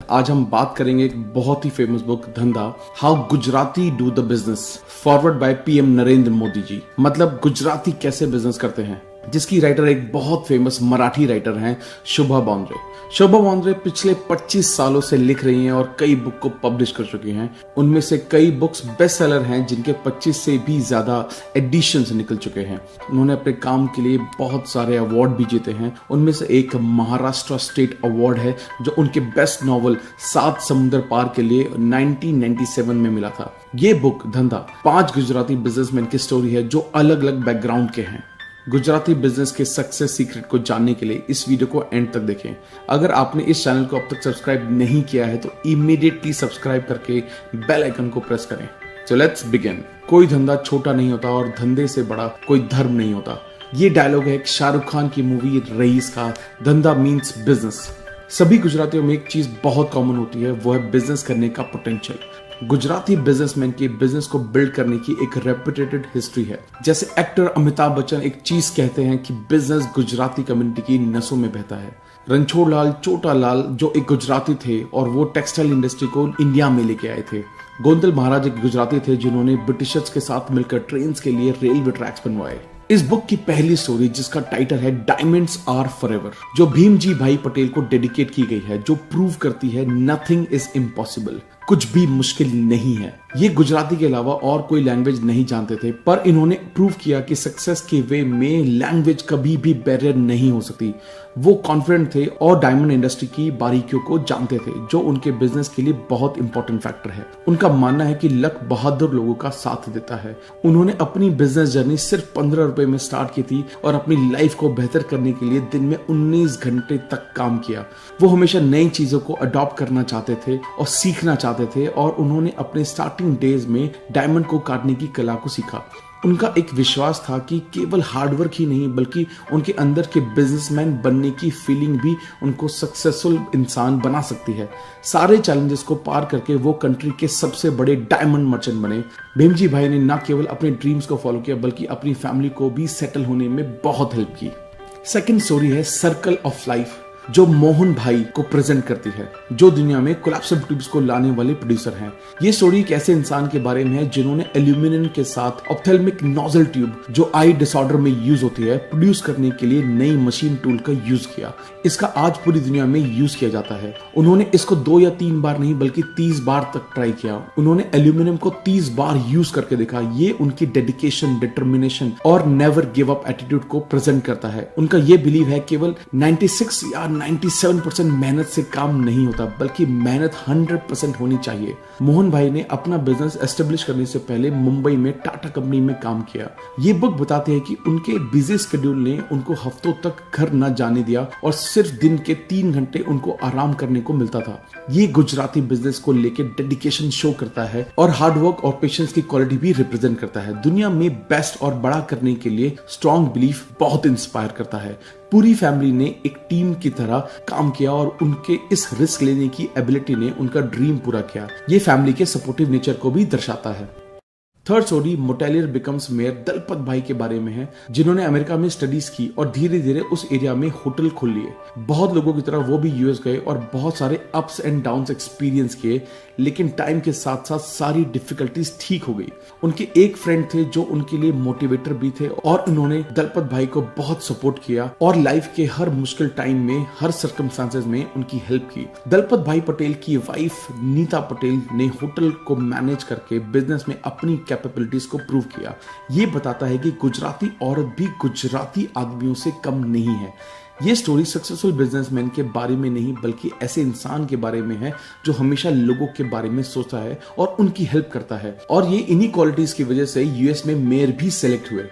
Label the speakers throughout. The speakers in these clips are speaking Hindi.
Speaker 1: आज हम बात करेंगे एक बहुत ही famous book Dhandha, how Gujarati do the business, forward by PM Narendra Modi ji. मतलब गुजराती कैसे बिजनेस करते हैं, जिसकी राइटर एक बहुत फेमस मराठी राइटर हैं शुभा बॉन्द्रे। शुभा बॉन्द्रे पिछले 25 सालों से लिख रही हैं और कई बुक को पब्लिश कर चुकी हैं। उनमें से कई बुक्स बेस्ट सेलर हैं, जिनके 25 से भी ज्यादा एडिशंस निकल चुके हैं। उन्होंने अपने काम के लिए बहुत सारे अवार्ड भी जीते हैं। उनमें से एक महाराष्ट्र स्टेट अवार्ड है, जो उनके बेस्ट नॉवल 7 समुंदर पार के लिए 1997 में मिला था। ये बुक धंधा 5 गुजराती बिजनेसमैन की स्टोरी है, जो अलग अलग बैकग्राउंड के हैं। गुजराती बिजनेस के सक्सेस सीक्रेट को जानने के लिए इस वीडियो को एंड तक देखें। अगर आपने इस चैनल को अब तक सब्सक्राइब नहीं किया है तो इमीडिएटली सब्सक्राइब करके बेल आइकन को प्रेस करें। So let's begin. कोई धंधा छोटा नहीं होता और धंधे से बड़ा कोई धर्म नहीं होता। ये डायलॉग है एक शाहरुख खान की मूवी रईस का। धंधा मीन्स बिजनेस। सभी गुजरातियों में एक चीज बहुत कॉमन होती है, वो है बिजनेस करने का पोटेंशियल। गुजराती बिजनेसमैन के बिजनेस को बिल्ड करने की एक रेपुटेटेड हिस्ट्री है। जैसे एक्टर अमिताभ बच्चन एक चीज कहते हैं कि बिजनेस गुजराती कम्युनिटी की नसों में बहता है। रणछोड़ लाल चोटालाल जो एक गुजराती थे और वो टेक्सटाइल इंडस्ट्री को इंडिया में लेके आए थे। गोंदल महाराज एक गुजराती थे जिन्होंने ब्रिटिशर्स के साथ मिलकर ट्रेन्स के लिए रेलवे ट्रैक्स बनवाए। इस बुक की पहली स्टोरी, जिसका टाइटल है डायमंड्स आर फॉरएवर, जो भीमजी भाई पटेल को डेडिकेट की गई है, जो प्रूव करती है नथिंग इज इम्पॉसिबल, कुछ भी मुश्किल नहीं है। ये गुजराती के अलावा और कोई लैंग्वेज नहीं जानते थे, पर इन्होंने प्रूव किया कि सक्सेस के वे में लैंग्वेज कभी भी बैरियर नहीं हो सकती। वो कॉन्फिडेंट थे और डायमंड इंडस्ट्री की बारीकियों को जानते थे, जो उनके बिजनेस के लिए बहुत इंपॉर्टेंट फैक्टर है। उनका मानना है कि लक बहादुर लोगों का साथ देता है। उन्होंने अपनी बिजनेस जर्नी सिर्फ 15 रुपए में स्टार्ट की थी और अपनी लाइफ को बेहतर करने के लिए दिन में 19 घंटे तक काम किया। वो हमेशा नई चीजों को अडॉप्ट करना चाहते थे और सीखना चाहते थे, और उन्होंने अपने स्टार्टिंग डेज में डायमंड को काटने की कला को सीखा। उनका एक विश्वास था कि केवल हार्डवर्क ही नहीं, बल्कि उनके अंदर के बिजनेसमैन बनने की फीलिंग भी उनको सक्सेसफुल इंसान बना सकती है। सारे चैलेंजेस को पार करके वो कंट्री के सबसे बड़े डायमंड मर्चेंट बने। भीमजी भाई ने न केवल अपने ड्रीम्स को फॉलो किया, बल्कि अपनी फैमिली को भी सेटल होने में बहुत हेल्प की। सेकेंड स्टोरी है सर्कल ऑफ लाइफ, जो मोहन भाई को प्रेजेंट करती है, जो दुनिया में कोलैप्सिबल ट्यूब्स को लाने वाले प्रोड्यूसर हैं। ये स्टोरी एक ऐसे इंसान के बारे में है जिन्होंने एल्यूमिनियम के साथ ऑप्थेल्मिक नोजल ट्यूब, जो आई डिसऑर्डर में यूज होती है, प्रोड्यूस करने के लिए नई मशीन टूल का यूज किया। इसका आज पूरी दुनिया में यूज किया जाता है। उन्होंने इसको 2 या 3 बार नहीं, बल्कि 30 बार तक ट्राई किया। उन्होंने एल्यूमिनियम को 30 बार यूज करके देखा। ये उनकी डेडिकेशन, डिटर्मिनेशन और नेवर गिव अप एटीट्यूड को प्रेजेंट करता है। उनका ये बिलीव है केवल 96 या 97% मेहनत से काम नहीं होता, बल्कि मेहनत 100% होनी चाहिए। मोहन भाई ने अपना बिजनेस एस्टेब्लिश करने से पहले मुंबई में टाटा कंपनी में काम किया। ये बुक बताते हैं कि उनके बिजी शेड्यूल ने उनको हफ्तों तक घर न जाने दिया और सिर्फ दिन के 3 घंटे उनको आराम करने को मिलता था। ये गुजराती बिजनेस को लेकर डेडिकेशन शो करता है और हार्डवर्क और पेशेंस की क्वालिटी भी रिप्रेजेंट करता है। दुनिया में बेस्ट और बड़ा करने के लिए स्ट्रॉन्ग बिलीफ बहुत इंस्पायर करता है। पूरी फैमिली ने एक टीम की तरह काम किया और उनके इस रिस्क लेने की एबिलिटी ने उनका ड्रीम पूरा किया। ये फैमिली के सपोर्टिव नेचर को भी दर्शाता है। Third story motelier becomes mayor Dalpat Bhai के बारे में है, जिन्होंने अमेरिका में स्टडीज की और धीरे धीरे उस एरिया में होटल खोल लिए। बहुत लोगों की तरह वो भी यूएस गए और बहुत सारे अप्स एंड डाउन्स एक्सपीरियंस किए, लेकिन टाइम के साथ साथ सारी डिफिकल्टीज ठीक हो गई। उनके एक फ्रेंड थे जो उनके लिए मोटिवेटर भी थे और उन्होंने दलपत भाई को बहुत सपोर्ट किया और लाइफ के हर मुश्किल टाइम में, हर सर्कमस्टांसेस में उनकी हेल्प की। दलपत भाई पटेल की वाइफ नीता पटेल ने होटल को मैनेज करके बिजनेस में अपनी कैपेबिलिटीज को प्रूव किया। ये बताता है कि गुजराती औरत भी गुजराती आदमियों से कम नहीं है। ये स्टोरी सक्सेसफुल बिजनेसमैन के बारे में नहीं, बल्कि ऐसे इंसान के बारे में है जो हमेशा लोगों के बारे में सोचता है और उनकी हेल्प करता है। और ये इन्हीं क्वालिटीज की वजह से यूएस में मेयर भी सिलेक्ट हुए।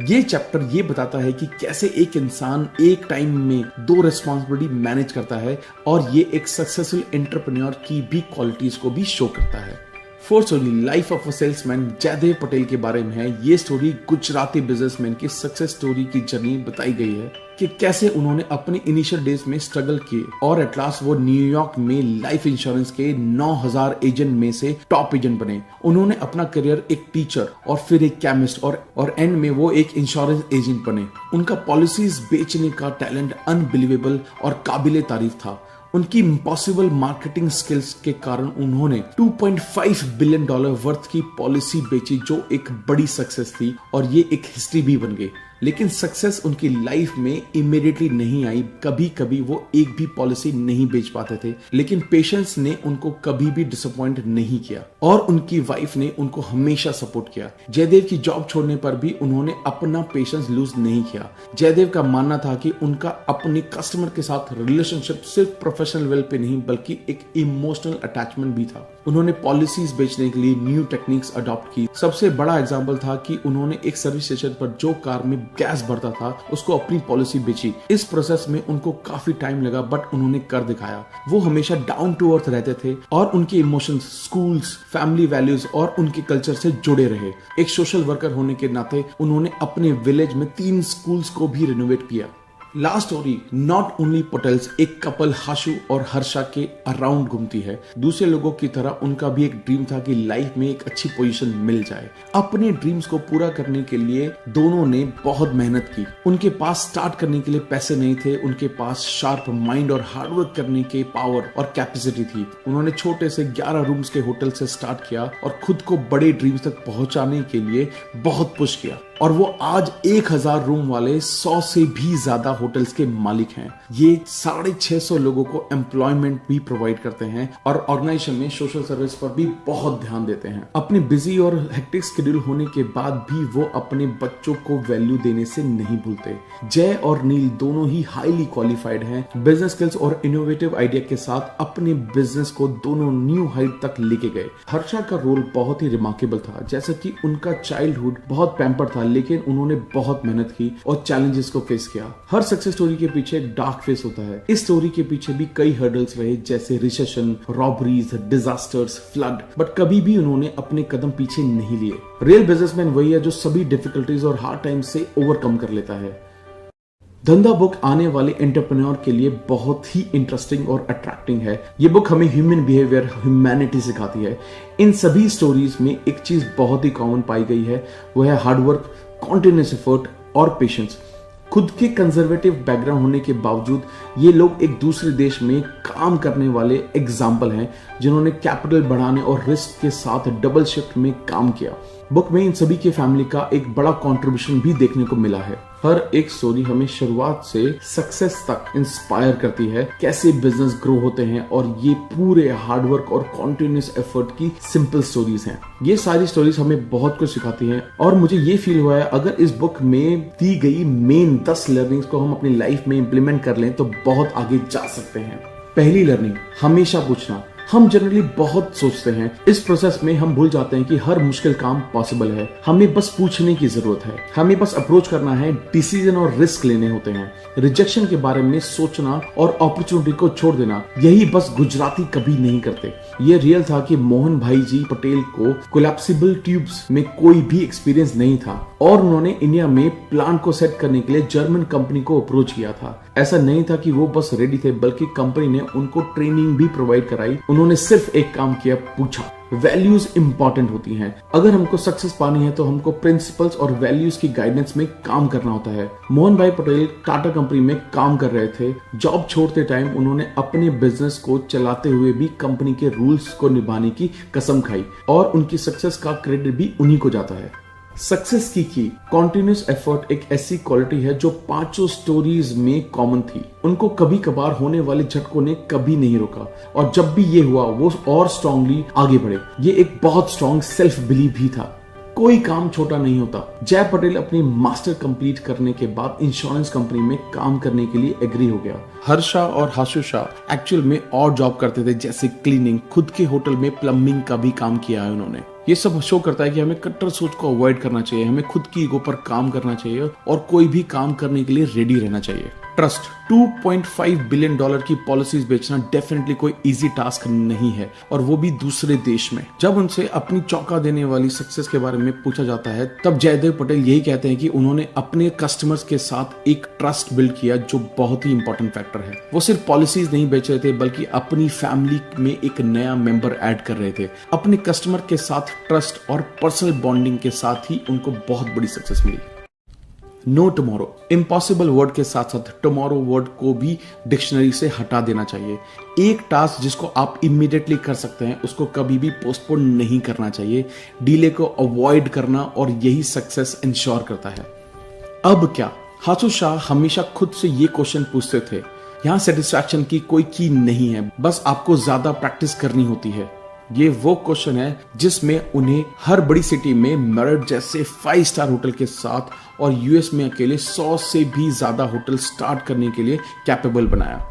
Speaker 1: ये चैप्टर ये बताता है कि कैसे एक इंसान एक टाइम में 2 रिस्पॉन्सिबिलिटी मैनेज करता है, और ये एक सक्सेसफुल एंटरप्रेन्योर की भी क्वालिटीज को भी शो करता है। Fourth story life of a salesman Jaydev Patel के बारे में है। ये स्टोरी गुजराती बिजनेसमैन की सक्सेस स्टोरी की जर्नी बताई गई है कि कैसे उन्होंने अपने इनिशियल डेज में स्ट्रगल किए और एट लास्ट वो न्यूयॉर्क में लाइफ इंश्योरेंस के 9000 एजेंट में से टॉप एजेंट बने। उन्होंने अपना करियर एक टीचर और फिर एक केमिस्ट और एंड में वो एक इंश्योरेंस एजेंट बने। उनका पॉलिसीज बेचने का टैलेंट अनबिलीवेबल और काबिले तारीफ था। उनकी इम्पॉसिबल मार्केटिंग स्किल्स के कारण उन्होंने $2.5 बिलियन वर्थ की पॉलिसी बेची, जो एक बड़ी सक्सेस थी और ये एक हिस्ट्री भी बन गई। लेकिन सक्सेस उनकी लाइफ में इमीडिएटली नहीं आई। कभी कभी वो एक भी पॉलिसी नहीं बेच पाते थे, लेकिन पेशेंस ने उनको कभी भी डिसअपॉइंट नहीं किया और उनकी वाइफ ने उनको हमेशा सपोर्ट किया। जयदेव की जॉब छोड़ने पर भी उन्होंने अपना पेशेंस लूज नहीं किया। जयदेव का मानना था कि उनका अपने कस्टमर के साथ रिलेशनशिप सिर्फ प्रोफेशनल लेवल पे नहीं बल्कि एक इमोशनल अटैचमेंट भी था। उन्होंने पॉलिसीज बेचने के लिए न्यू टेक्निक्स अडॉप्ट की। सबसे बड़ा एग्जाम्पल था कि उन्होंने एक सर्विस स्टेशन पर जो कार में गैस भरता था उसको अपनी पॉलिसी बेची। इस प्रोसेस में उनको काफी टाइम लगा, बट उन्होंने कर दिखाया। वो हमेशा डाउन टू अर्थ रहते थे और उनके इमोशंस, स्कूल्स, फैमिली वैल्यूज और उनके कल्चर से जुड़े रहे। एक सोशल वर्कर होने के नाते उन्होंने अपने विलेज में 3 स्कूल्स को भी रिनोवेट किया। Last story not only Patels, एक कपल हाशु और हर्षा के अराउंड घूमती है। दूसरे लोगों की तरह उनका भी एक ड्रीम था कि लाइफ में एक अच्छी पोजीशन मिल जाए। अपने ड्रीम्स को पूरा करने के लिए दोनों ने बहुत मेहनत की। उनके पास स्टार्ट करने के लिए पैसे नहीं थे, उनके पास शार्प माइंड और हार्डवर्क करने के पावर और कैपेसिटी थी। उन्होंने छोटे से 11 रूम्स के होटल से स्टार्ट किया और खुद को बड़े ड्रीम्स तक पहुंचाने के लिए बहुत पुश किया और वो आज 1000 रूम वाले 100 से भी ज्यादा होटल्स के मालिक हैं। ये 650 लोगों को एम्प्लॉयमेंट भी प्रोवाइड करते हैं और ऑर्गेनाइजेशन में सोशल सर्विस पर भी बहुत ध्यान देते हैं। अपने बिजी और हेक्टिक शेड्यूल होने के बाद भी वो अपने बच्चों को वैल्यू देने से नहीं भूलते। जय और नील दोनों ही हाईली क्वालिफाइड हैं। बिजनेस स्किल्स और इनोवेटिव आइडिया के साथ अपने बिजनेस को दोनों न्यू हाइट तक लेके गए। हर्षा का रोल बहुत ही रिमार्केबल था। जैसे कि उनका चाइल्डहुड बहुत पैम्पर था, लेकिन उन्होंने बहुत मेहनत की और चैलेंजेस को फेस किया। हर सक्सेस स्टोरी के पीछे एक डार्क फेस होता है। इस स्टोरी के पीछे भी कई हर्डल्स रहे, जैसे recession, robberies, disasters, flood, but कभी भी उन्होंने अपने कदम पीछे नहीं लिए। रियल बिजनेसमैन वही है जो सभी डिफिकल्टीज और हार्ड टाइम से ओवरकम कर लेता है। धंधा बुक आने वाले एंटरप्रेन्योर के लिए बहुत ही इंटरेस्टिंग और अट्रैक्टिंग है। ये बुक हमें ह्यूमन बिहेवियर, ह्यूमैनिटी सिखाती है। इन सभी स्टोरीज में एक चीज बहुत ही कॉमन पाई गई है, वो है हार्डवर्क, कॉन्टिन्यूअस एफर्ट और पेशेंस। खुद के कंजर्वेटिव बैकग्राउंड होने के बावजूद ये लोग एक दूसरे देश में काम करने वाले एग्जाम्पल हैं, जिन्होंने कैपिटल बढ़ाने और रिस्क के साथ डबल शिफ्ट में काम किया। बुक में इन सभी की फैमिली का एक बड़ा कंट्रीब्यूशन भी देखने को मिला है। हर एक स्टोरी हमें शुरुआत से सक्सेस तक इंस्पायर करती है, कैसे बिजनेस ग्रो होते हैं, और ये पूरे हार्डवर्क और कॉन्टिन्यूअस एफर्ट की सिंपल स्टोरीज हैं। ये सारी स्टोरीज हमें बहुत कुछ सिखाती हैं और मुझे ये फील हुआ है अगर इस बुक में दी गई मेन 10 लर्निंग्स को हम अपनी लाइफ में इंप्लीमेंट कर लें तो बहुत आगे जा सकते हैं। पहली लर्निंग, हमेशा पूछना। हम जनरली बहुत सोचते हैं, इस प्रोसेस में हम भूल जाते हैं कि हर मुश्किल काम पॉसिबल है। हमें बस पूछने की जरूरत है, हमें बस अप्रोच करना है, डिसीजन और रिस्क लेने होते हैं। रिजेक्शन के बारे में सोचना और अपॉर्चुनिटी को छोड़ देना, यही बस गुजराती कभी नहीं करते। ये रियल था कि मोहन भाई जी पटेल को कोलैप्सिबल ट्यूब्स में कोई भी एक्सपीरियंस नहीं था और उन्होंने इंडिया में प्लांट को सेट करने के लिए जर्मन कंपनी को अप्रोच किया था। ऐसा नहीं था कि वो बस रेडी थे, बल्कि कंपनी ने उनको ट्रेनिंग भी प्रोवाइड कराई। उन्होंने सिर्फ एक काम किया, पूछा। वैल्यूज इंपॉर्टेंट होती हैं। अगर हमको सक्सेस पानी है तो हमको प्रिंसिपल्स और वैल्यूज की गाइडेंस में काम करना होता है। मोहन भाई पटेल टाटा कंपनी में काम कर रहे थे। जॉब छोड़ते टाइम उन्होंने अपने बिजनेस को चलाते हुए भी कंपनी के रूल्स को निभाने की कसम खाई और उनकी सक्सेस का क्रेडिट भी उन्हीं को जाता है। सक्सेस की कॉन्टिन्यूअस एफर्ट एक ऐसी क्वालिटी है जो 5 स्टोरीज में कॉमन थी। उनको कभी कभार होने वाले झटकों ने कभी नहीं रोका और जब भी ये हुआ वो और स्ट्रांगली आगे बढ़े। ये एक बहुत स्ट्रांग सेल्फ बिलीव भी था। कोई काम छोटा नहीं होता। जय पटेल अपनी मास्टर कंप्लीट करने के बाद इंश्योरेंस कंपनी में काम करने के लिए एग्री हो गया। हर्षा और हाशुशा एक्चुअल में और जॉब करते थे, जैसे क्लीनिंग, खुद के होटल में प्लम्बिंग का भी काम किया है उन्होंने। ये सब शो करता है कि हमें कट्टर सोच को अवॉइड करना चाहिए, हमें खुद की ईगो पर काम करना चाहिए और कोई भी काम करने के लिए रेडी रहना चाहिए। ट्रस्ट, $2.5 बिलियन की पॉलिसीज बेचना डेफिनेटली कोई इजी टास्क नहीं है, और वो भी दूसरे देश में। जब उनसे अपनी चौंका देने वाली सक्सेस के बारे में पूछा जाता है तब जयदेव पटेल यही कहते हैं कि उन्होंने अपने कस्टमर्स के साथ एक ट्रस्ट बिल्ड किया, जो बहुत ही इंपॉर्टेंट फैक्टर है। वो सिर्फ पॉलिसीज नहीं बेच रहे थे, बल्कि अपनी फैमिली में एक नया मेंबर ऐड कर रहे थे। अपने कस्टमर के साथ ट्रस्ट और पर्सनल बॉन्डिंग के साथ ही उनको बहुत बड़ी सक्सेस मिली। नो टुमारो, इम्पॉसिबल वर्ड के साथ साथ टुमारो वर्ड को भी डिक्शनरी से हटा देना चाहिए। एक टास्क जिसको आप इमीडिएटली कर सकते हैं उसको कभी भी पोस्टपोन नहीं करना चाहिए। डिले को अवॉइड करना और यही सक्सेस इंश्योर करता है। अब क्या? हासू शाह हमेशा खुद से ये क्वेश्चन पूछते थे। यहाँ सेटिस्फैक्शन की कोई की नहीं है, बस आपको ज्यादा प्रैक्टिस करनी होती है। ये वो क्वेश्चन है जिसमें उन्हें हर बड़ी सिटी में मेरिट जैसे 5 स्टार होटल के साथ और यूएस में अकेले 100 से भी ज्यादा होटल स्टार्ट करने के लिए कैपेबल बनाया।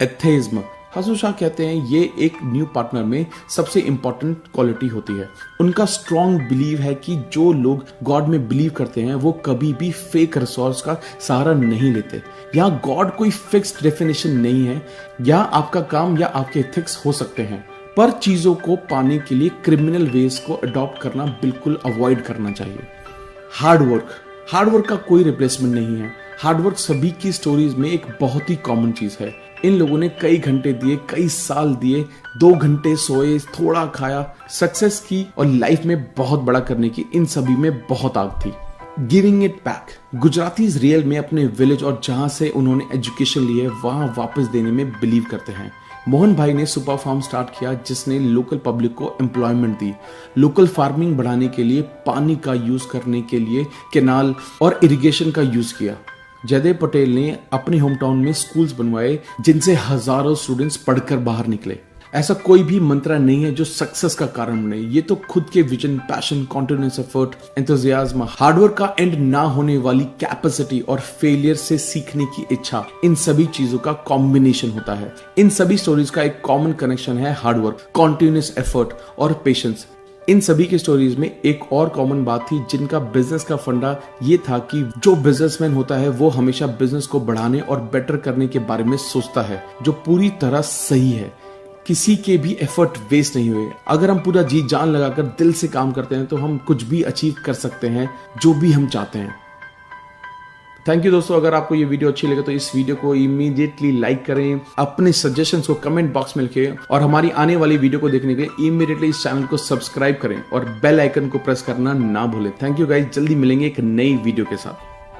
Speaker 1: एथेइज्म, हासू शाह कहते हैं ये एक न्यू पार्टनर में सबसे इंपॉर्टेंट क्वालिटी होती है। उनका स्ट्रॉन्ग बिलीव है कि जो लोग गॉड में बिलीव करते हैं वो कभी भी फेक रिसोर्स का सहारा नहीं लेते। यहाँ गॉड कोई फिक्स्ड डेफिनेशन नहीं है। यहाँ आपका काम या आपके एथिक्स हो सकते हैं, पर चीजों को पाने के लिए क्रिमिनल वेज को अडॉप्ट करना बिल्कुल अवॉइड करना चाहिए। हार्डवर्क का कोई रिप्लेसमेंट नहीं है। हार्डवर्क सभी की स्टोरीज में एक बहुत ही कॉमन चीज है। इन लोगों ने कई घंटे दिए, कई साल दिए, 2 घंटे सोए, थोड़ा खाया, सक्सेस की और लाइफ में बहुत बड़ा करने की इन सभी में बहुत आग थी। Giving it back, Gujaratis real में अपने विलेज और जहां से उन्होंने एजुकेशन ली है वहां वापस देने में बिलीव करते हैं। मोहन भाई ने सुपर फार्म स्टार्ट किया जिसने लोकल पब्लिक को एम्प्लॉयमेंट दी। लोकल फार्मिंग बढ़ाने के लिए पानी का यूज करने के लिए कैनाल और इरिगेशन का यूज किया। जयदेव पटेल ने अपने होम टाउन में स्कूल्स बनवाए जिनसे हजारों स्टूडेंट्स पढ़कर बाहर निकले। ऐसा कोई भी मंत्रा नहीं है जो सक्सेस का कारण बने। ये तो खुद के vision, passion, continuous effort, enthusiasm, hard work का एंड ना होने वाली कैपेसिटी और फेलियर से सीखने की इच्छा, इन सभी चीजों का कॉम्बिनेशन होता है। इन सभी स्टोरीज का एक कॉमन कनेक्शन है हार्डवर्क, कॉन्टिन्यूअस एफर्ट और पेशेंस। इन सभी की स्टोरीज में एक और कॉमन बात थी जिनका बिजनेस का फंडा ये था कि जो बिजनेसमैन होता है वो हमेशा बिजनेस को बढ़ाने और बेटर करने के बारे में सोचता है, जो पूरी तरह सही है। किसी के भी एफर्ट वेस्ट नहीं हुए। अगर हम पूरा जी जान लगाकर दिल से काम करते हैं तो हम कुछ भी अचीव कर सकते हैं, जो भी हम चाहते हैं। थैंक यू दोस्तों। अगर आपको ये वीडियो अच्छी लगे तो इस वीडियो को इमीडिएटली लाइक करें, अपने सजेशंस को कमेंट बॉक्स में लिखें और हमारी आने वाली वीडियो को देखने के लिए इमीडिएटली इस चैनल को सब्सक्राइब करें और बेल आइकन को प्रेस करना ना भूलें। थैंक यू गाइस, जल्दी मिलेंगे एक नई वीडियो के साथ।